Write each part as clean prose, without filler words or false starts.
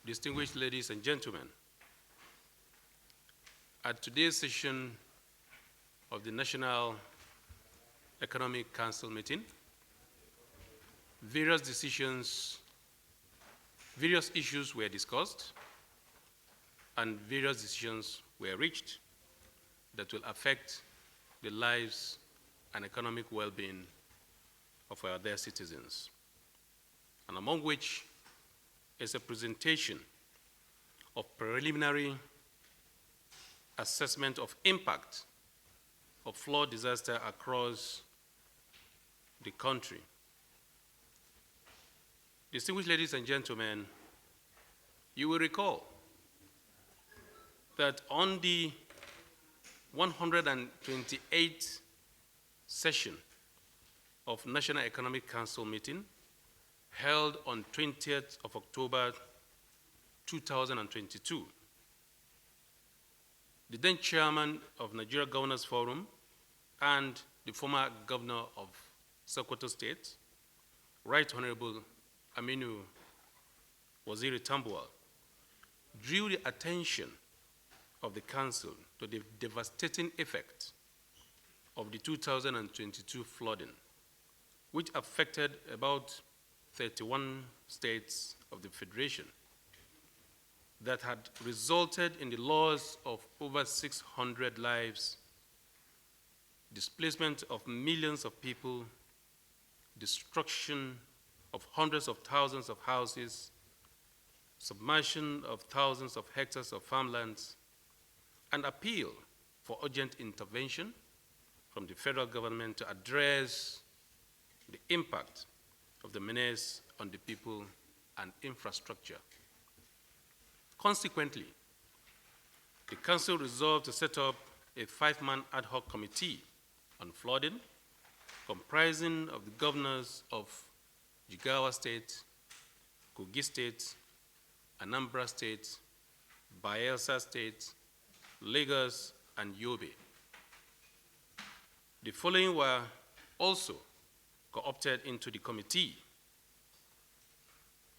Distinguished ladies and gentlemen, at today's session of the National Economic Council meeting, various issues were discussed and various decisions were reached that will affect the lives and economic well-being of our dear citizens, and among which is a presentation of preliminary assessment of impact of flood disaster across the country. Distinguished ladies and gentlemen, you will recall that on the 128th session of National Economic Council meeting held on 20th of October 2022, the then chairman of Nigeria Governors Forum and the former governor of Sokoto State, Right Honorable Aminu Waziri Tambuwal, drew the attention of the council to the devastating effect of the 2022 flooding, which affected about 31 states of the Federation, that had resulted in the loss of over 600 lives, displacement of millions of people, destruction of hundreds of thousands of houses, submersion of thousands of hectares of farmlands, and appeal for urgent intervention from the federal government to address the impact of the menace on the people and infrastructure. Consequently, the Council resolved to set up a 5-man ad hoc committee on flooding, comprising of the governors of Jigawa State, Kogi State, Anambra State, Bayelsa State, Lagos, and Yobe. The following were also co-opted into the committee: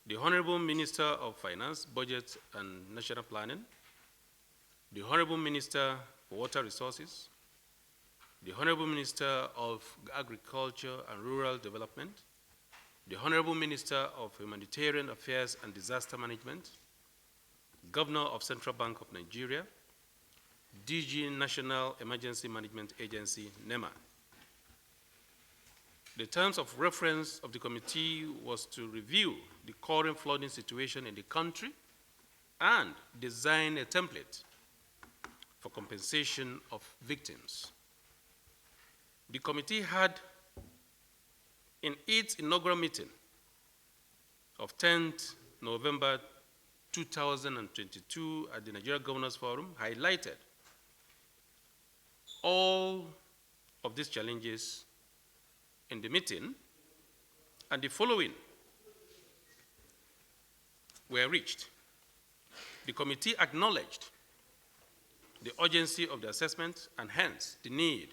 the Honorable Minister of Finance, Budget, and National Planning, the Honorable Minister for Water Resources, the Honorable Minister of Agriculture and Rural Development, the Honorable Minister of Humanitarian Affairs and Disaster Management, Governor of Central Bank of Nigeria, DG National Emergency Management Agency, NEMA. The terms of reference of the committee was to review the current flooding situation in the country and design a template for compensation of victims. The committee had, in its inaugural meeting of 10th November 2022 at the Nigeria Governors Forum, highlighted all of these challenges in the meeting, and the following were reached. The committee acknowledged the urgency of the assessment and hence the need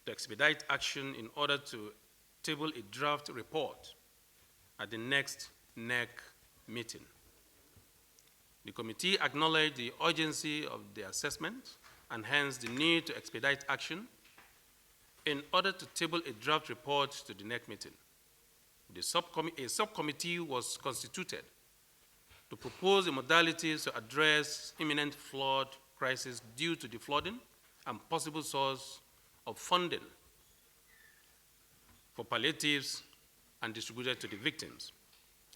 to expedite action in order to table a draft report at the next NEC meeting. The committee acknowledged the urgency of the assessment and hence the need to expedite action in order to table a draft report to the NEC meeting. A subcommittee was constituted to propose the modalities to address imminent flood crisis due to the flooding and possible source of funding for palliatives and distributed to the victims.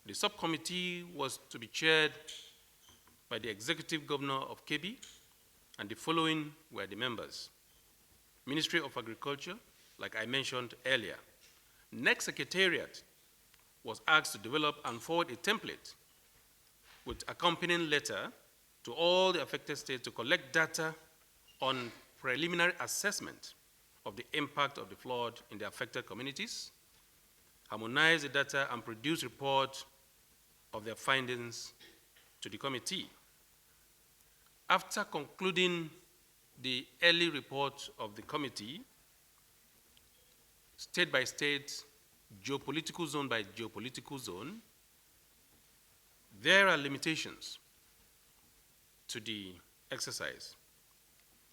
The subcommittee was to be chaired by the Executive Governor of Kebbi, and the following were the members: Ministry of Agriculture, like I mentioned earlier. NEC Secretariat was asked to develop and forward a template with accompanying letter to all the affected states to collect data on preliminary assessment of the impact of the flood in the affected communities, harmonize the data, and produce report of their findings to the committee. After concluding the early report of the committee, state by state, geopolitical zone by geopolitical zone, There are limitations to the exercise.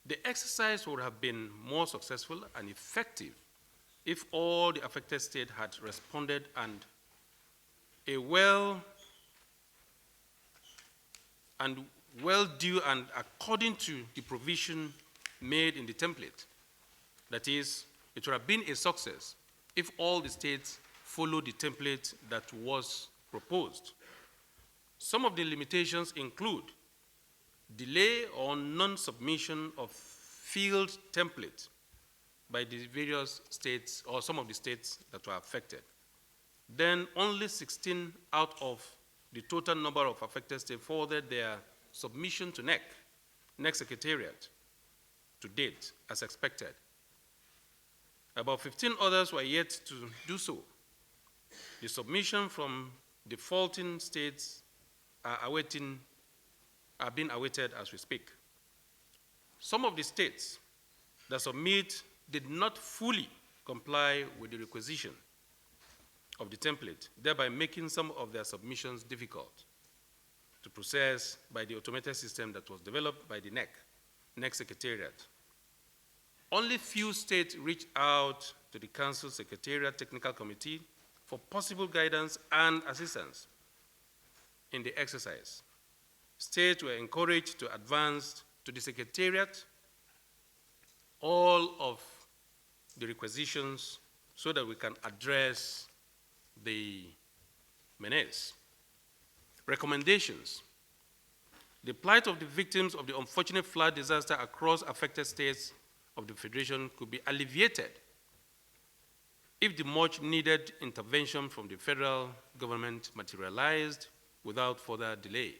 The exercise would have been more successful and effective if all the affected states had responded and well due and according to the provision made in the template. That is, it would have been a success if all the states followed the template that was proposed. Some of the limitations include delay or non-submission of field template by the various states or some of the states that were affected. Then only 16 out of the total number of affected states forwarded their submission to NEC Secretariat to date, as expected. About 15 others were yet to do so. The submission from defaulting states are being awaited as we speak. Some of the states that submit did not fully comply with the requisition of the template, thereby making some of their submissions difficult to process by the automated system that was developed by the NEC Secretariat. Only few states reached out to the Council Secretariat Technical Committee for possible guidance and assistance in the exercise. States were encouraged to advance to the Secretariat all of the requisitions so that we can address the menace. Recommendations. The plight of the victims of the unfortunate flood disaster across affected states of the Federation could be alleviated if the much needed intervention from the federal government materialized without further delay.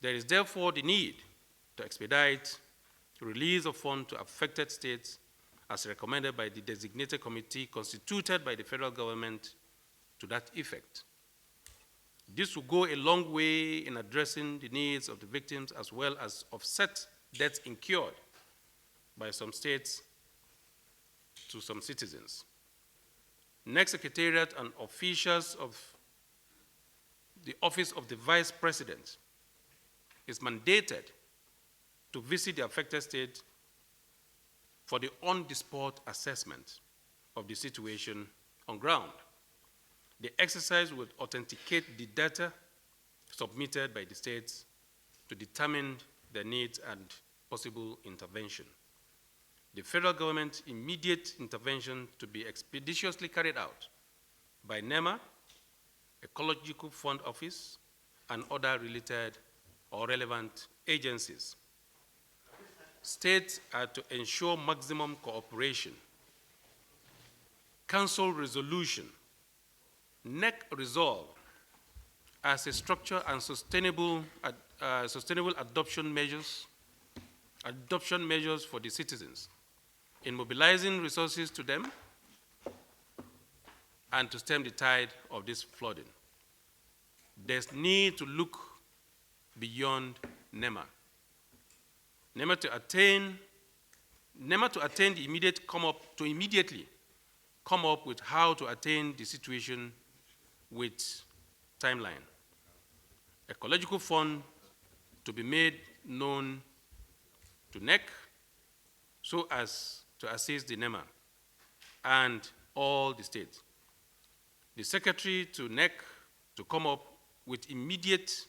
There is therefore the need to expedite the release of funds to affected states as recommended by the designated committee constituted by the federal government to that effect. This will go a long way in addressing the needs of the victims as well as offset debts incurred by some states to some citizens. NEC Secretariat and officials of the Office of the Vice President is mandated to visit the affected state for the on-the-spot assessment of the situation on ground. The exercise will authenticate the data submitted by the states to determine their needs and possible intervention. The federal government's immediate intervention to be expeditiously carried out by NEMA, Ecological Fund Office, and other related or relevant agencies. States are to ensure maximum cooperation. Council resolution, NEC resolve as a structure and sustainable adoption measures for the citizens in mobilizing resources to them and to stem the tide of this flooding. There's need to look beyond NEMA. NEMA to attain the immediately come up with how to attain the situation with timeline. Ecological fund to be made known to NEC so as to assist the NEMA and all the states. The Secretary to NEC to come up with immediate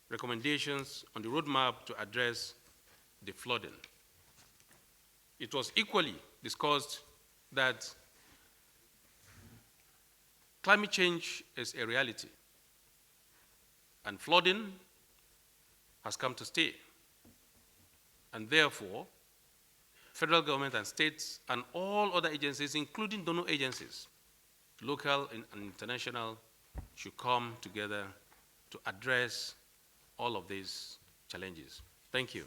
recommendations on the roadmap to address the flooding. It was equally discussed that climate change is a reality, and flooding has come to stay. And therefore, federal government and states and all other agencies, including donor agencies, local and international, should come together to address all of these challenges. Thank you.